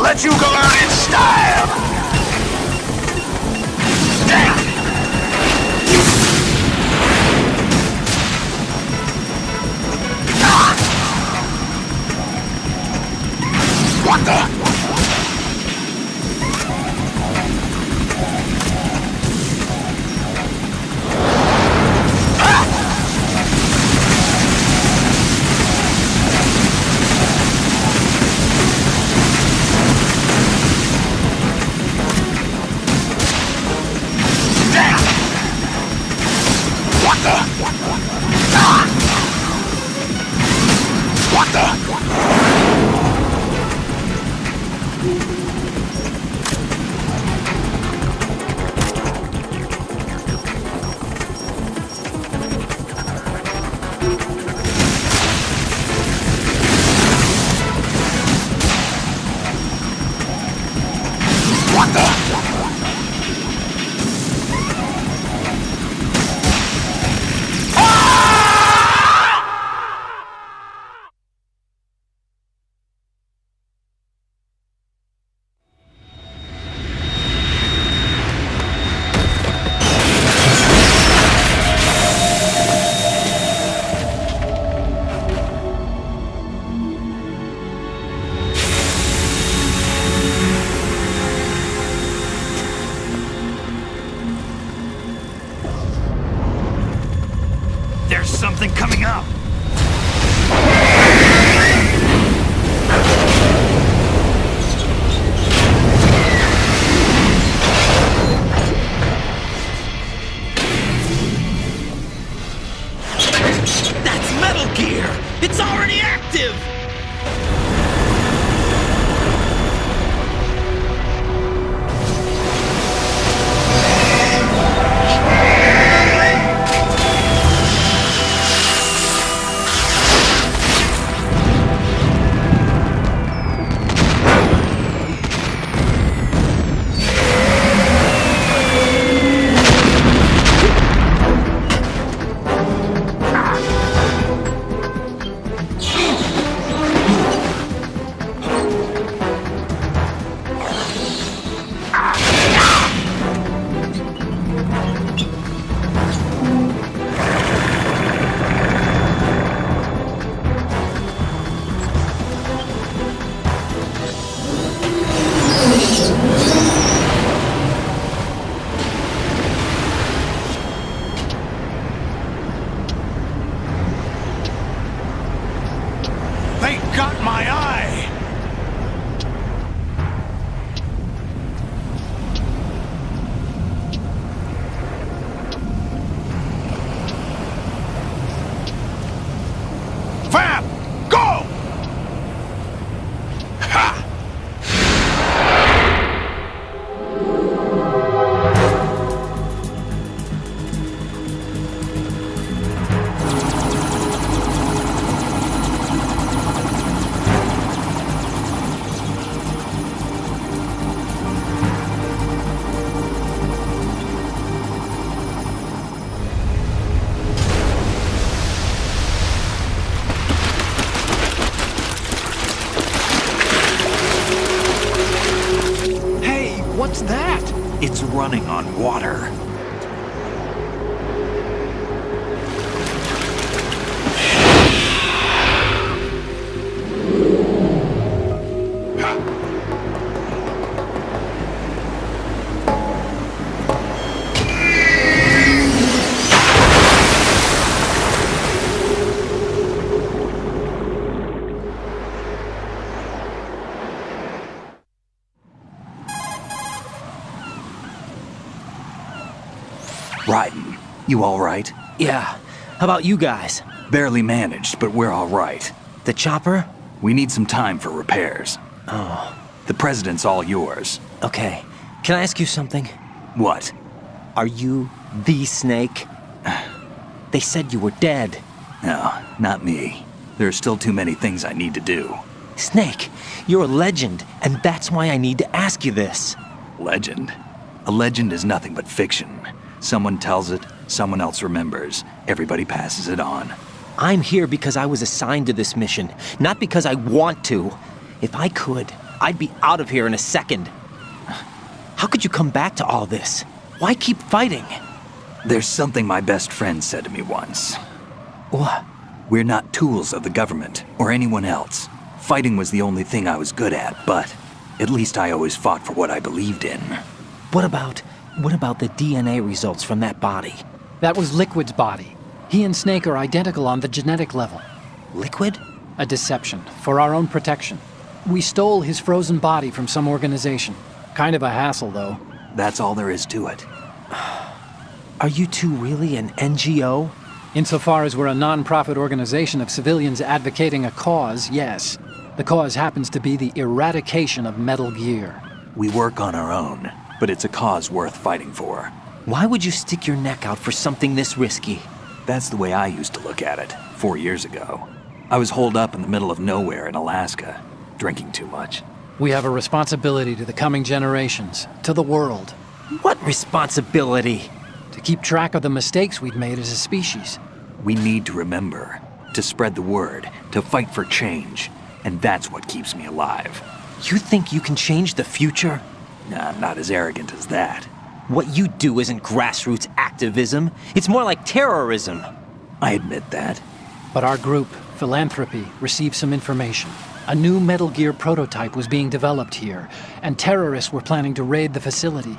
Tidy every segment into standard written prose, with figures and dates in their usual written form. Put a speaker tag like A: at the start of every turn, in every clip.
A: let you go out in style! What the?
B: Something coming up!
C: That's Metal Gear! It's already active!
B: What's that?
A: It's running on water. Raiden, you all right?
C: Yeah. How about you guys?
A: Barely managed, but we're all right.
C: The chopper?
A: We need some time for repairs.
C: Oh.
A: The president's all yours.
C: Okay. Can I ask you something?
A: What?
C: Are you the Snake? They said you were dead.
A: No, not me. There are still too many things I need to do.
C: Snake, you're a legend, and that's why I need to ask you this.
A: Legend? A legend is nothing but fiction. Someone tells it, someone else remembers. Everybody passes it on.
C: I'm here because I was assigned to this mission, not because I want to. If I could, I'd be out of here in a second. How could you come back to all this? Why keep fighting?
A: There's something my best friend said to me once.
C: What?
A: We're not tools of the government or anyone else. Fighting was the only thing I was good at, but at least I always fought for what I believed in.
C: What about the DNA results from that body?
B: That was Liquid's body. He and Snake are identical on the genetic level.
C: Liquid?
B: A deception, for our own protection. We stole his frozen body from some organization. Kind of a hassle, though.
A: That's all there is to it.
C: Are you two really an NGO?
B: Insofar as we're a non-profit organization of civilians advocating a cause, yes. The cause happens to be the eradication of Metal Gear.
A: We work on our own, but it's a cause worth fighting for.
C: Why would you stick your neck out for something this risky?
A: That's the way I used to look at it 4 years ago. I was holed up in the middle of nowhere in Alaska, drinking too much.
B: We have a responsibility to the coming generations, to the world.
C: What responsibility?
B: To keep track of the mistakes we've made as a species.
A: We need to remember, to spread the word, to fight for change, and that's what keeps me alive.
C: You think you can change the future?
A: Nah, I'm not as arrogant as that.
C: What you do isn't grassroots activism. It's more like terrorism.
A: I admit that.
B: But our group, Philanthropy, received some information. A new Metal Gear prototype was being developed here, and terrorists were planning to raid the facility.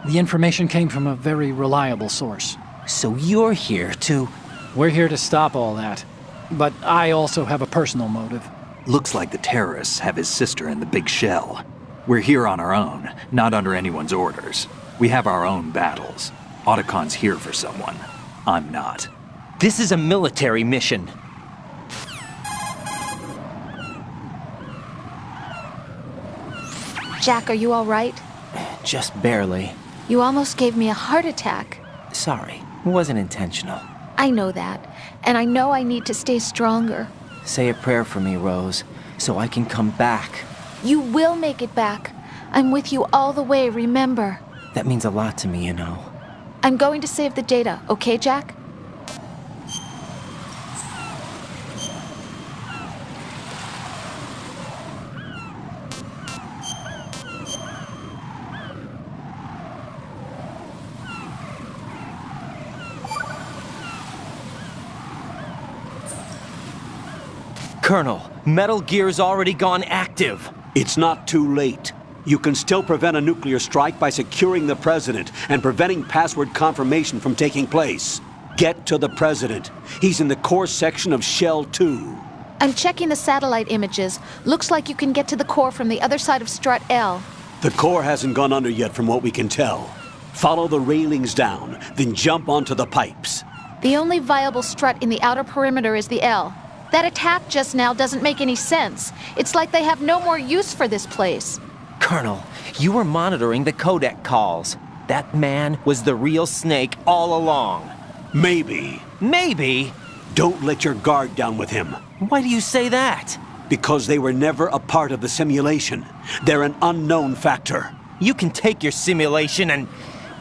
B: The information came from a very reliable source.
C: So you're here to...
B: We're here to stop all that. But I also have a personal motive.
A: Looks like the terrorists have his sister in the big shell. We're here on our own, not under anyone's orders. We have our own battles. Otacon's here for someone. I'm not.
C: This is a military mission.
D: Jack, are you all right?
C: Just barely.
D: You almost gave me a heart attack.
C: Sorry, it wasn't intentional.
D: I know that, and I know I need to stay stronger.
C: Say a prayer for me, Rose, so I can come back.
D: You will make it back. I'm with you all the way, remember.
C: That means a lot to me, you know.
D: I'm going to save the data, okay, Jack?
C: Colonel, Metal Gear's already gone active.
E: It's not too late. You can still prevent a nuclear strike by securing the president and preventing password confirmation from taking place. Get to the president. He's in the core section of Shell 2.
D: I'm checking the satellite images. Looks like you can get to the core from the other side of Strut L.
E: The core hasn't gone under yet from what we can tell. Follow the railings down, then jump onto the pipes.
D: The only viable strut in the outer perimeter is the L. That attack just now doesn't make any sense. It's like they have no more use for this place.
C: Colonel, you were monitoring the codec calls. That man was the real Snake all along.
E: Maybe.
C: Maybe?
E: Don't let your guard down with him.
C: Why do you say that?
E: Because they were never a part of the simulation. They're an unknown factor.
C: You can take your simulation and...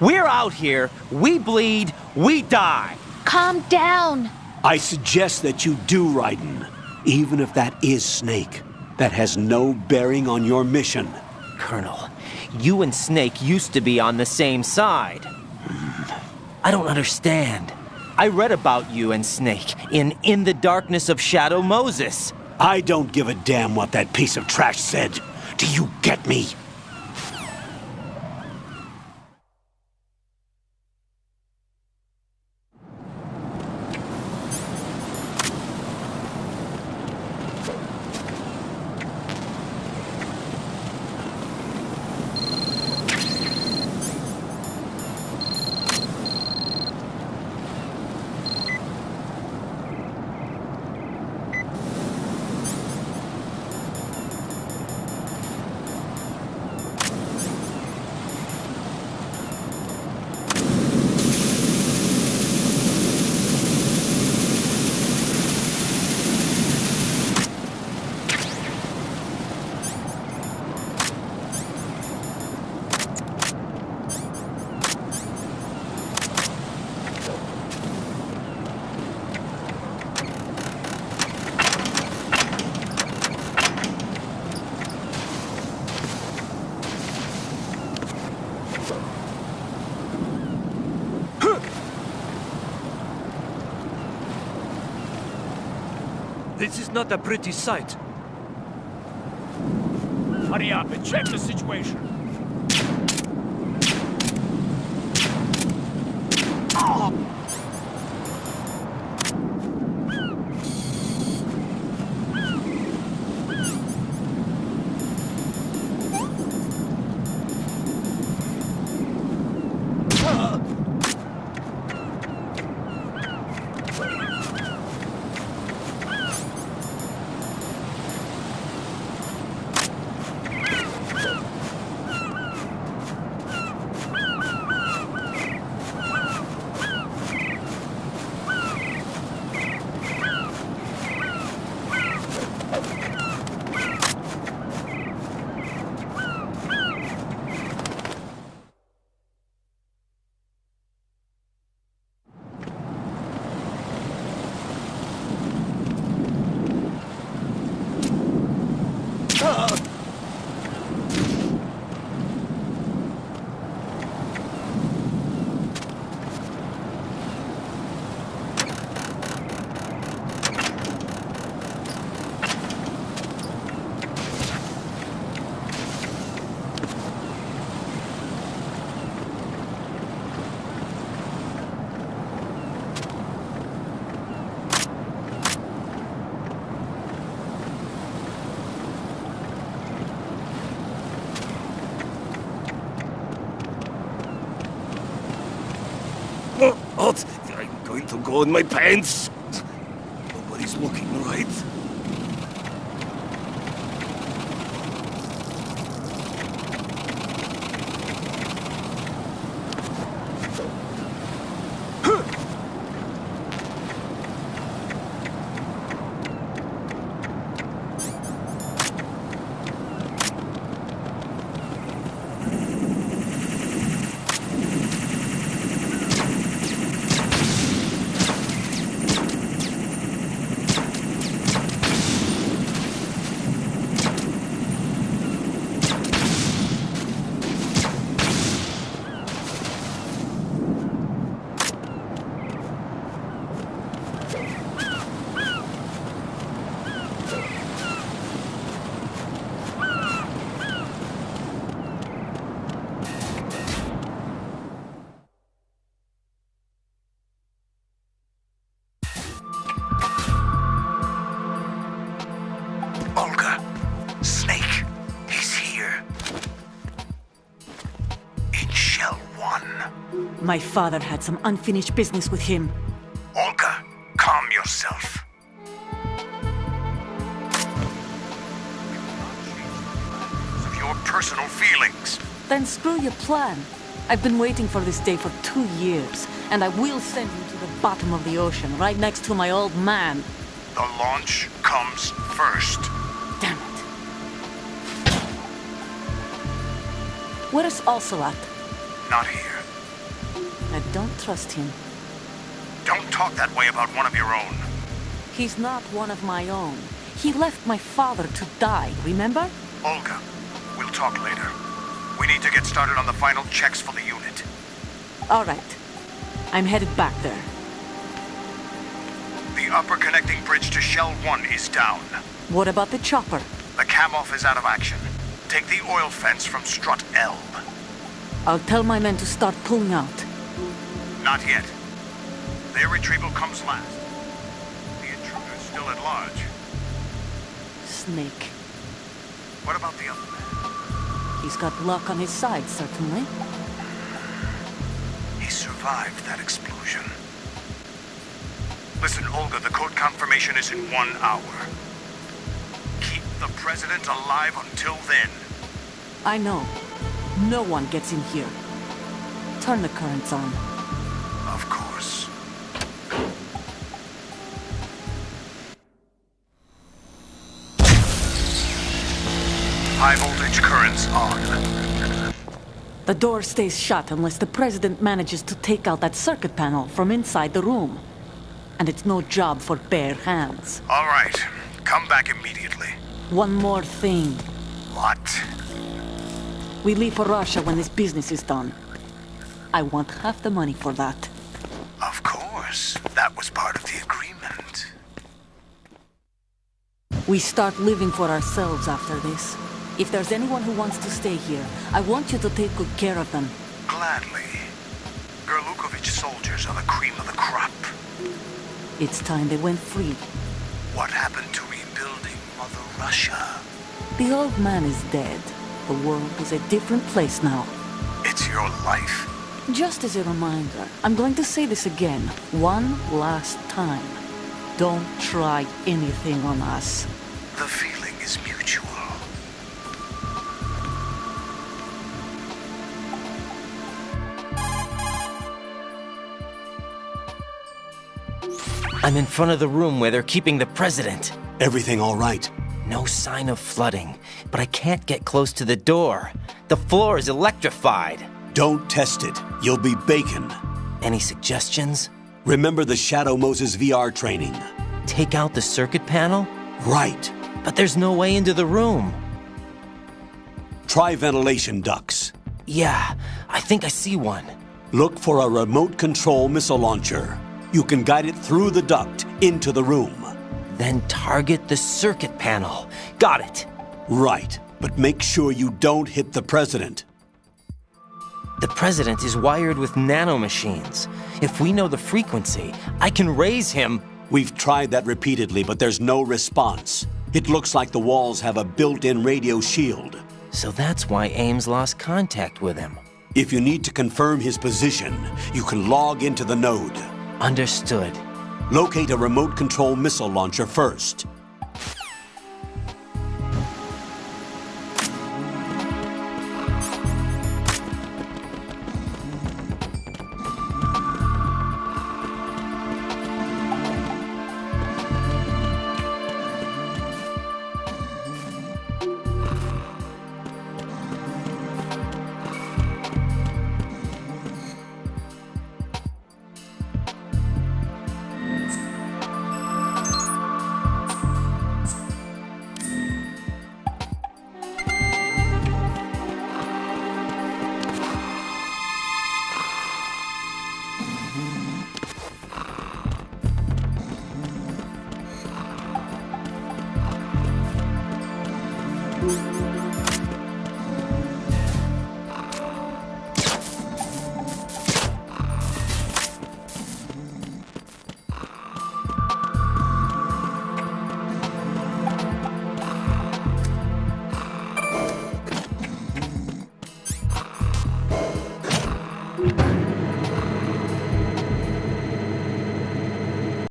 C: We're out here, we bleed, we die.
D: Calm down.
E: I suggest that you do, Raiden. Even if that is Snake, that has no bearing on your mission.
C: Colonel, you and Snake used to be on the same side. I don't understand. I read about you and Snake in the Darkness of Shadow Moses.
E: I don't give a damn what that piece of trash said. Do you get me?
F: This is not a pretty sight.
G: Hurry up and check the situation.
F: What? I'm going to go in my pants. Nobody's looking, right?
H: Olga, Snake, he's here. In Shell 1.
I: My father had some unfinished business with him.
H: Olga, calm yourself. Of your personal feelings.
I: Then screw your plan. I've been waiting for this day for 2 years, and I will send you to the bottom of the ocean, right next to my old man.
H: The launch comes first.
I: Damn it. Where's Ocelot?
H: Not here.
I: I don't trust him.
H: Don't talk that way about one of your own.
I: He's not one of my own. He left my father to die, remember?
H: Olga, we'll talk later. We need to get started on the final checks for the unit.
I: All right. I'm headed back there.
H: The upper connecting bridge to Shell 1 is down.
I: What about the chopper?
H: The cam-off is out of action. Take the oil fence from strut L.
I: I'll tell my men to start pulling out.
H: Not yet. Their retrieval comes last. The intruder's still at large.
I: Snake.
H: What about the other man?
I: He's got luck on his side, certainly.
H: He survived that explosion. Listen, Olga, the code confirmation is in 1 hour. Keep the president alive until then.
I: I know. No one gets in here. Turn the currents on.
H: Of course. High voltage currents on.
I: The door stays shut unless the president manages to take out that circuit panel from inside the room. And it's no job for bare hands.
H: All right. Come back immediately.
I: One more thing.
H: What?
I: We leave for Russia when this business is done. I want half the money for that.
H: Of course. That was part of the agreement.
I: We start living for ourselves after this. If there's anyone who wants to stay here, I want you to take good care of them.
H: Gladly. Gerlukovich soldiers are the cream of the crop.
I: It's time they went free.
H: What happened to rebuilding Mother Russia?
I: The old man is dead. The world is a different place now.
H: It's your life.
I: Just as a reminder, I'm going to say this again, one last time. Don't try anything on us.
H: The feeling is mutual.
C: I'm in front of the room where they're keeping the president.
E: Everything all right?
C: No sign of flooding, but I can't get close to the door. The floor is electrified.
E: Don't test it. You'll be bacon.
C: Any suggestions?
E: Remember the Shadow Moses VR training?
C: Take out the circuit panel?
E: Right.
C: But there's no way into the room.
E: Try ventilation ducts.
C: Yeah, I think I see one.
E: Look for a remote control missile launcher. You can guide it through the duct into the room.
C: Then target the circuit panel. Got it.
E: Right, but make sure you don't hit the president.
C: The president is wired with nanomachines. If we know the frequency, I can raise him.
E: We've tried that repeatedly, but there's no response. It looks like the walls have a built-in radio shield.
C: So that's why Ames lost contact with him.
E: If you need to confirm his position, you can log into the node.
C: Understood.
E: Locate a remote control missile launcher first.